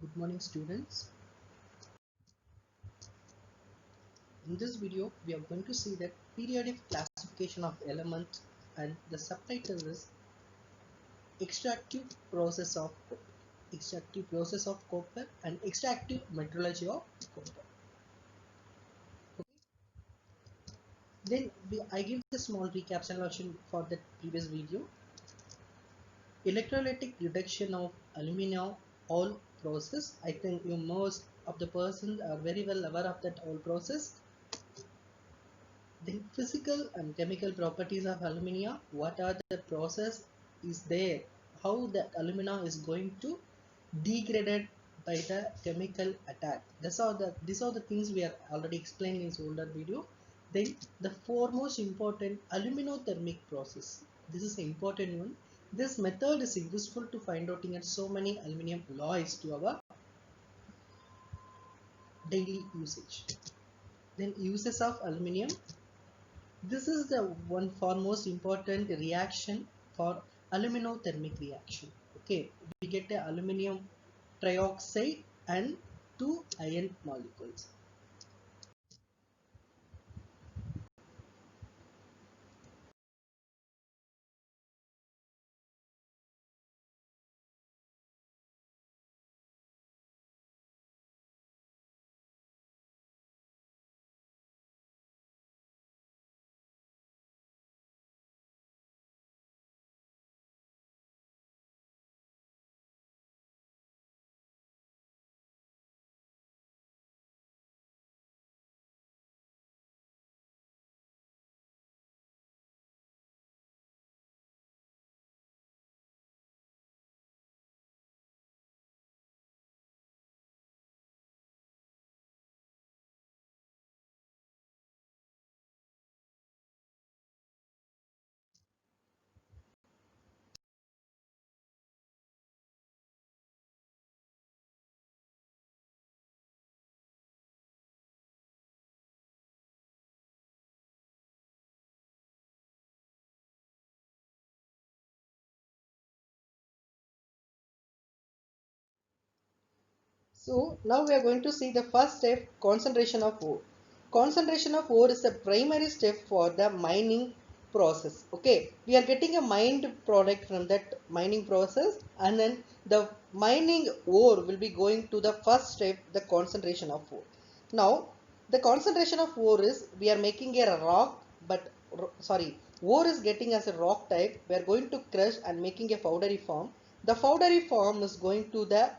Good morning, students. In this video we are going to see that periodic classification of elements, and the subtitle is extractive process of copper and extractive metallurgy of copper. Then I give the small recapitulation for the previous video. Electrolytic reduction of alumina ore process. I think you most of the persons are very well aware of that whole process. The physical and chemical properties of alumina, what are the process is there, how the alumina is going to degraded by the chemical attack. These are the things we are already explained in this older video. Then the foremost important aluminothermic process. This is an important one. This method is useful to find out in so many aluminum alloys to our daily usage. Then uses of aluminium. This is the one foremost important reaction for aluminothermic reaction. Okay, we get the aluminium trioxide and two iron molecules. So now we are going to see the first step, concentration of ore. Concentration of ore is the primary step for the mining process. Okay, we are getting a mined product from that mining process, and then the mining ore will be going to the first step, the concentration of ore. Now the concentration of ore is, we are making a rock, but ore is getting as a rock type. We are going to crush and making a powdery form. The powdery form is going to the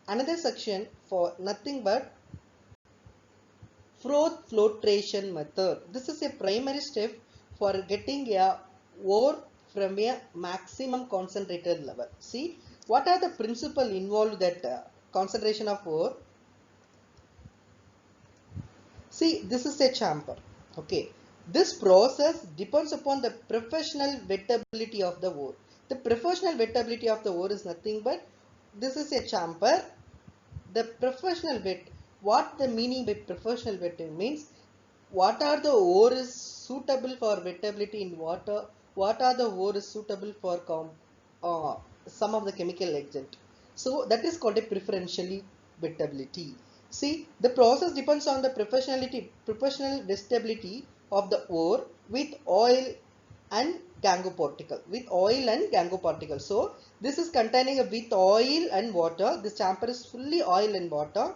another section for nothing but froth flotation method. This is a primary step for getting a ore from a maximum concentrated level. See, what are the principle involved that concentration of ore? See, this is a chamber. Okay, this process depends upon the professional wettability of the ore. The professional wettability of the ore is nothing but, this is a chamber. The professional wet, what the meaning by professional wetting means, what are the ores suitable for wettability in water, what are the ores suitable for some of the chemical agent. So that is called a preferentially wettability. See, the process depends on the professional wettability of the ore with oil and gangue particle, so this is containing a with oil and water. This chamber is fully oil and water.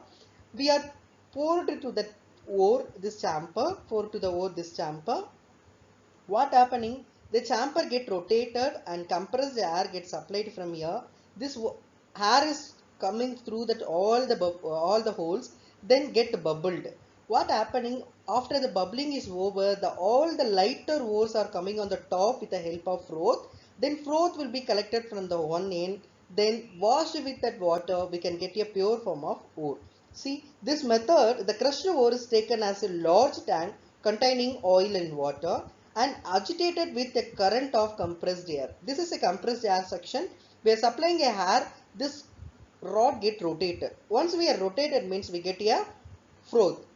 We are poured to the ore this chamber, pour to the ore this chamber. What happening, the chamber get rotated and compressed air gets supplied from here. This air is coming through that all the holes, then get bubbled. What happening, after the bubbling is over, the all the lighter ores are coming on the top with the help of froth. Then froth will be collected from the one end, then washed with that water, we can get a pure form of ore. See, this method, the crushed ore is taken as a large tank containing oil and water and agitated with a current of compressed air. This is a compressed air section. We are supplying a air. This rod get rotated. Once we are rotated means we get a froth.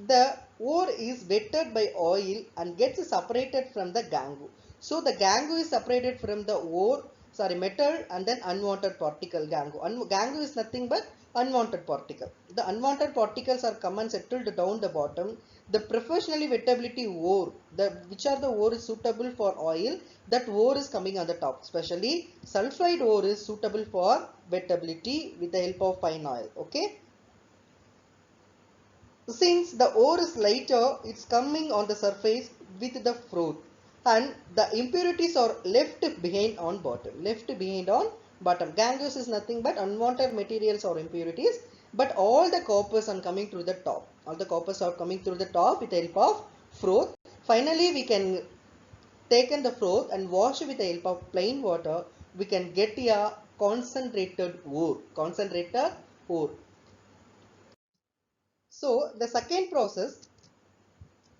The ore is wetted by oil and gets separated from the gangue. So the gangue is separated from the ore. metal and then unwanted particle gangue. Gangue is nothing but unwanted particle. The unwanted particles are come and settled down the bottom. The professionally wettability ore, which are the ore is suitable for oil, that ore is coming on the top. Especially sulfide ore is suitable for wettability with the help of fine oil. Okay. Since the ore is lighter, it's coming on the surface with the froth, and the impurities are left behind on bottom. Left behind on bottom. Gangues is nothing but unwanted materials or impurities, but all the coppers are coming through the top. All the coppers are coming through the top with the help of froth. Finally, we can take in the froth and wash with the help of plain water. We can get a concentrated ore. Concentrated ore. So the second process,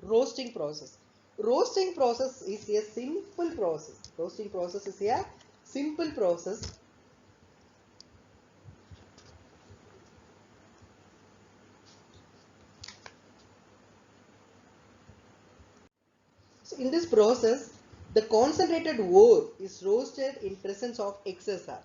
roasting process. Roasting process is a simple process. Roasting process is a simple process. So in this process, the concentrated ore is roasted in presence of XSR.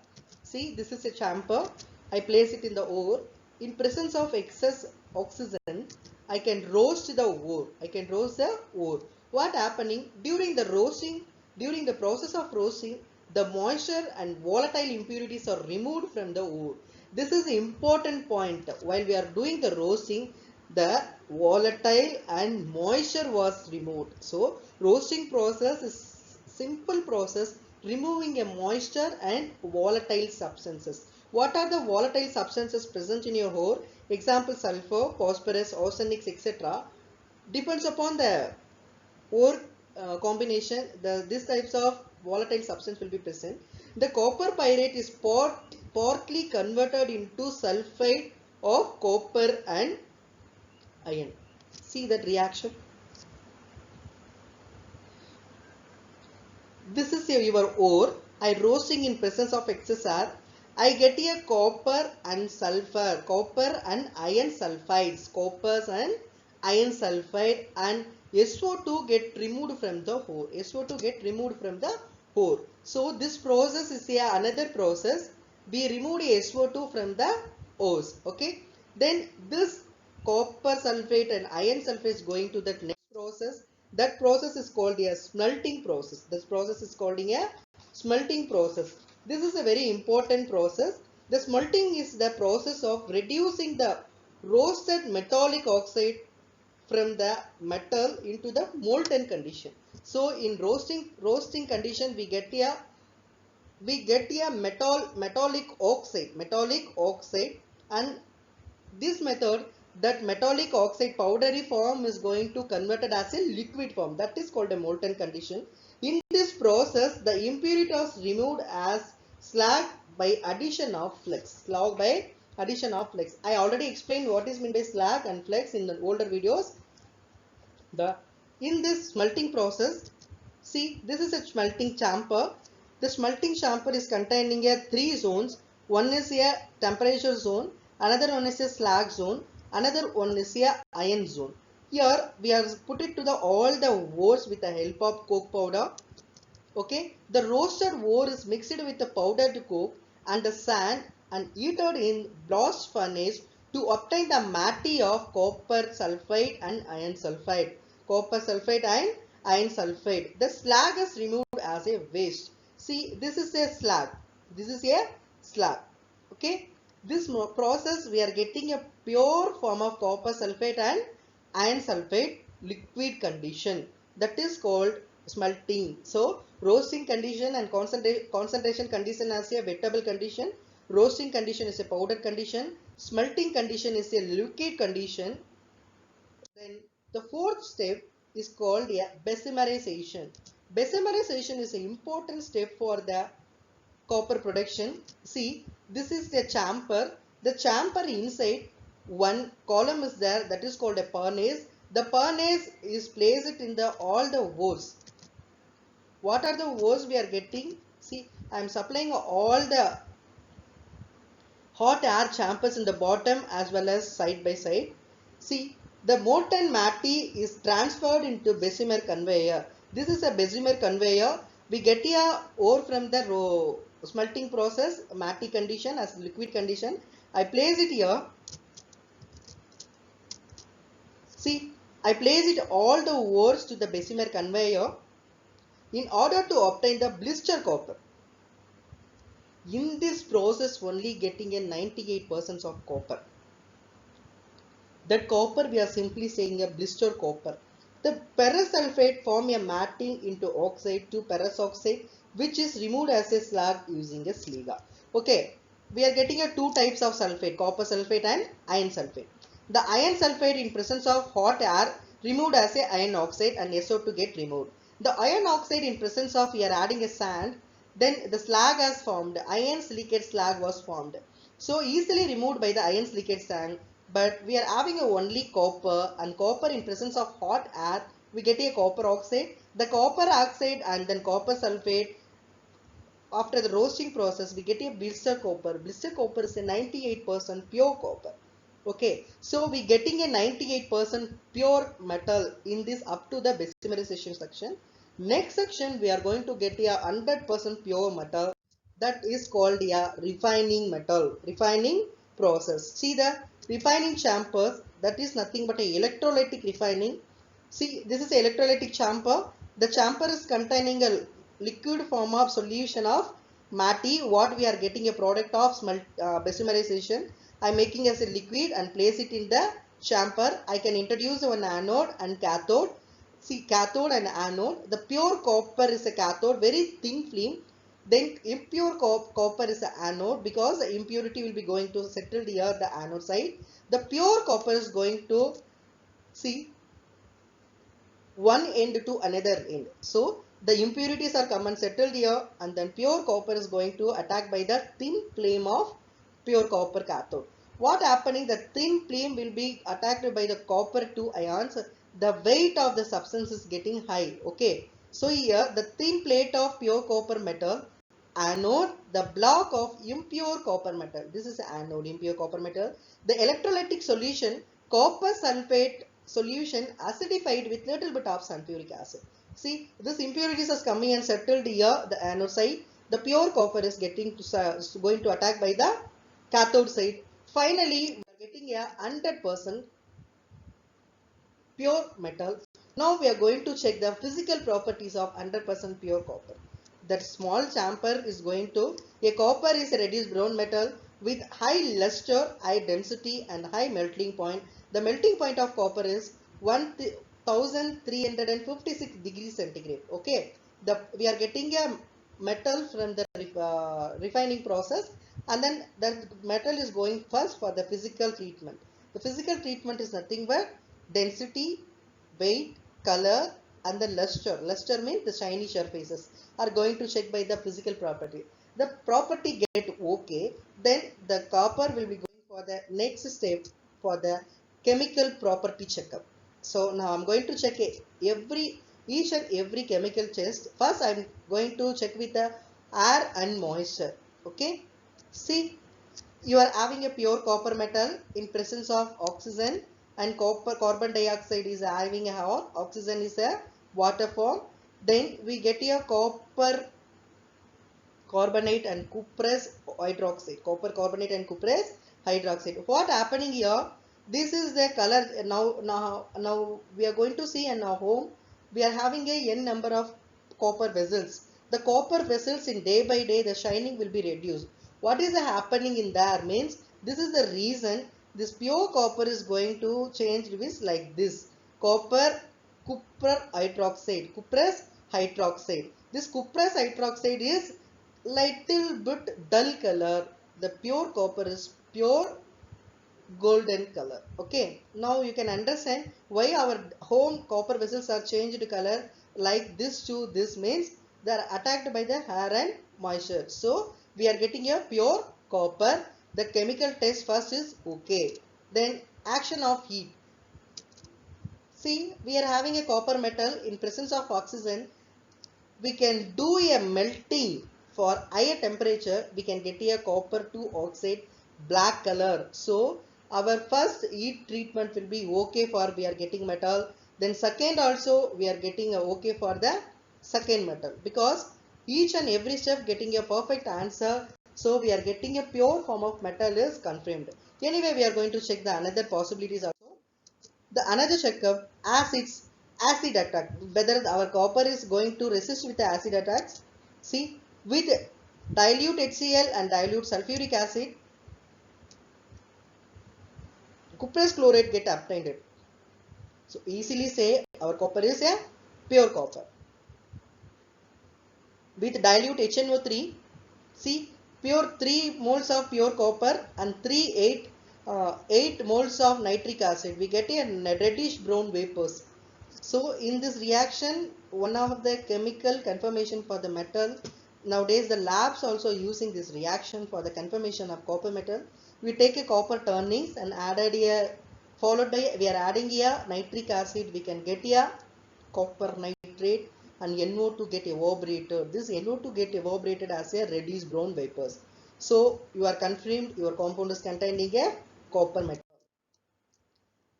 See, this is a chamber. I place it in the ore. In presence of excess oxygen, I can roast the ore. I can roast the ore. What happening during the roasting? During the process of roasting, the moisture and volatile impurities are removed from the ore. This is the important point. While we are doing the roasting, the volatile and moisture was removed. So roasting process is simple process, removing a moisture and volatile substances. What are the volatile substances present in your ore? Example, sulfur, phosphorus, arsenic, etc. Depends upon the ore combination. These types of volatile substance will be present. The copper pyrite is partly converted into sulfide of copper and iron. See that reaction. This is your ore. I roasting in presence of XSR. I get a copper and sulfur, copper and iron sulfides, coppers and iron sulfide, and SO2 get removed from the ore. SO2 get removed from the ore. So this process is another process. We remove the SO2 from the ores. Okay. Then this copper sulfate and iron sulfate is going to that next process. That process is called a smelting process. This process is called a smelting process. This is a very important process. The smelting is the process of reducing the roasted metallic oxide from the metal into the molten condition. So in roasting condition we get a metallic oxide, and this method, that metallic oxide powdery form is going to converted as a liquid form. That is called a molten condition. In this process, the impurities removed as slag by addition of flux. Slag by addition of flux. I already explained what is meant by slag and flux in the older videos. In this smelting process, see, this is a smelting chamber. The smelting chamber is containing a three zones. One is a temperature zone, another one is a slag zone, another one is a iron zone. Here we have put it to the all the ores with the help of coke powder. Okay, the roasted ore is mixed with the powdered coke and the sand and heated in blast furnace to obtain the matte of copper sulfide and iron sulfide. Copper sulfide and iron sulfide. The slag is removed as a waste. See, this is a slag. This is a slag. Okay, this process we are getting a pure form of copper sulfate and iron sulfate liquid condition. That is called smelting. So roasting condition and concentration condition as a wettable condition. Roasting condition is a powder condition. Smelting condition is a liquid condition. Then the fourth step is called a bessemerization. Bessemerization is an important step for the copper production. See, this is the chamber. The chamber inside one column is there, that is called a furnace. The furnace is placed in the all the ores. What are the ores we are getting? See, I am supplying all the hot air chambers in the bottom as well as side by side. See, the molten matte is transferred into Bessemer conveyor. This is a Bessemer conveyor. We get a ore from the smelting process, matte condition as liquid condition. I place it here. See, I place it all the ores to the Bessemer conveyor in order to obtain the blister copper. In this process only getting a 98% of copper. That copper we are simply saying a blister copper. The parasulfate form a matting into oxide to paraoxide, which is removed as a slag using a sliga. Okay, we are getting a two types of sulfate, copper sulfate and iron sulfate. The iron sulfate in presence of hot air removed as a iron oxide and SO2 get removed. The iron oxide in presence of we are adding a sand, then the slag has formed, iron silicate slag was formed. So easily removed by the iron silicate sand, but we are having a only copper, and copper in presence of hot air we get a copper oxide. The copper oxide and then copper sulfate, after the roasting process we get a blister copper. Blister copper is a 98% pure copper. Okay, so we getting a 98% pure metal in this up to the bessemerization section. Next section we are going to get a 100% pure metal, that is called a refining metal, refining process. See the refining chambers, that is nothing but a electrolytic refining. See, this is electrolytic chamber. The chamber is containing a liquid form of solution of matte. What we are getting a product of bessemerization. I am making as a liquid and place it in the chamber. I can introduce one anode and cathode. See, cathode and anode. The pure copper is a cathode, very thin film. Then impure copper is the anode, because the impurity will be going to settle here the anode side. The pure copper is going to, see, one end to another end. So the impurities are come and settled here, and then pure copper is going to attack by the thin flame of pure copper cathode. What happening? The thin flame will be attacked by the copper 2 ions. The weight of the substance is getting high. Okay. So here the thin plate of pure copper metal, anode, the block of impure copper metal. This is anode, impure copper metal. The electrolytic solution, copper sulfate solution acidified with little bit of sulfuric acid. See, this impurities is coming and settled here, the anode side. The pure copper is getting to, going to attack by the cathode side. Finally, we are getting a 100% pure metal. Now we are going to check the physical properties of 100% pure copper. That small chamber is going to, a copper is a reduced brown metal with high luster, high density and high melting point. The melting point of copper is 1356 degrees centigrade. Okay, we are getting a metal from the refining process, and then the metal is going first for the physical treatment. The physical treatment is nothing but density, weight, color and the luster. Luster means the shiny surfaces are going to check by the physical property. The property get okay, then the copper will be going for the next step for the chemical property checkup. So now I'm going to check each and every chemical test. First I'm going to check with the air and moisture. Okay, see, you are having a pure copper metal in presence of oxygen, and carbon dioxide is having a oxygen is a water form. Then we get a copper carbonate and cuprous hydroxide, copper carbonate and cuprous hydroxide. What happening here? This is the color. Now we are going to see in our home we are having a n number of copper vessels. The copper vessels in day by day the shining will be reduced. What is happening in there means, this is the reason this pure copper is going to change with like this copper cuprous hydroxide, cuprous hydroxide. This cuprous hydroxide is little bit dull color. The pure copper is pure golden color. Okay, now you can understand why our home copper vessels are changed color like this to this, means they are attacked by the air and moisture. So we are getting a pure copper. The chemical test first is okay. Then action of heat. See, we are having a copper metal in presence of oxygen. We can do a melting for higher temperature. We can get a copper 2 oxide black color. So our first heat treatment will be okay for we are getting metal. Then second also we are getting okay for the second metal, because each and every step getting a perfect answer. So we are getting a pure form of metal is confirmed. Anyway, we are going to check the another possibilities also. The another checkup acids, acid attack, whether our copper is going to resist with the acid attacks. See, with dilute HCl and dilute sulfuric acid, cuprous chloride get obtained. So easily say our copper is a pure copper. With dilute HNO3, see pure 3 moles of pure copper and 8 moles of nitric acid. We get a reddish brown vapors. So in this reaction, one of the chemical conformation for the metal, nowadays the labs also using this reaction for the conformation of copper metal. We take a copper turnings and added a, followed by we are adding a nitric acid, we can get a copper nitrate and NO2 get evaporated. This NO2 get evaporated as a reddish brown vapors. So you are confirmed your compound is containing a copper metal.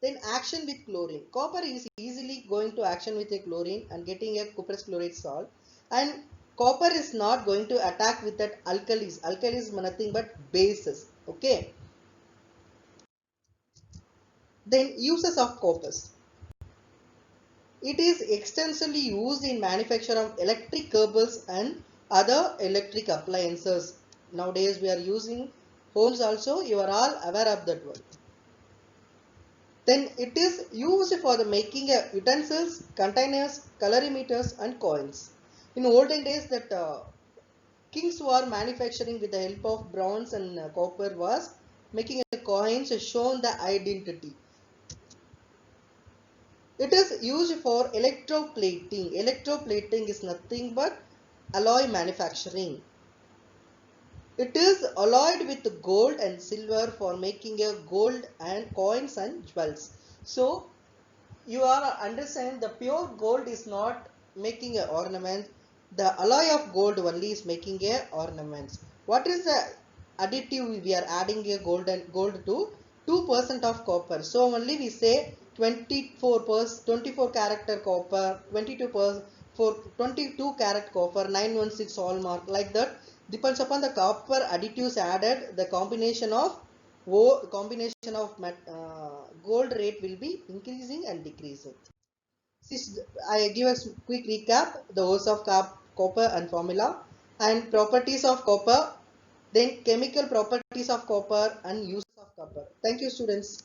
Then action with chlorine. Copper is easily going to action with a chlorine and getting a cuprous chloride salt. And copper is not going to attack with that alkalis. Alkalis is nothing but bases. Okay. Then uses of copper. It is extensively used in manufacture of electric cables and other electric appliances. Nowadays we are using homes also. You are all aware of that one. Then it is used for the making utensils, containers, colorimeters and coins. In olden days that kings were manufacturing with the help of bronze and copper was making coins shown the identity. It is used for electroplating. Electroplating is nothing but alloy manufacturing. It is alloyed with gold and silver for making a gold and coins and jewels. So you are understand the pure gold is not making an ornament. The alloy of gold only is making a ornaments. What is the additive we are adding a gold and gold to? 2% of copper. So only we say 24 character copper, 22 for 22 carat copper, 916 hallmark, like that. Depends upon the copper additives added, the combination of gold rate will be increasing and decreasing. I give a quick recap: the ores of copper and formula, and properties of copper, then chemical properties of copper and use of copper. Thank you, students.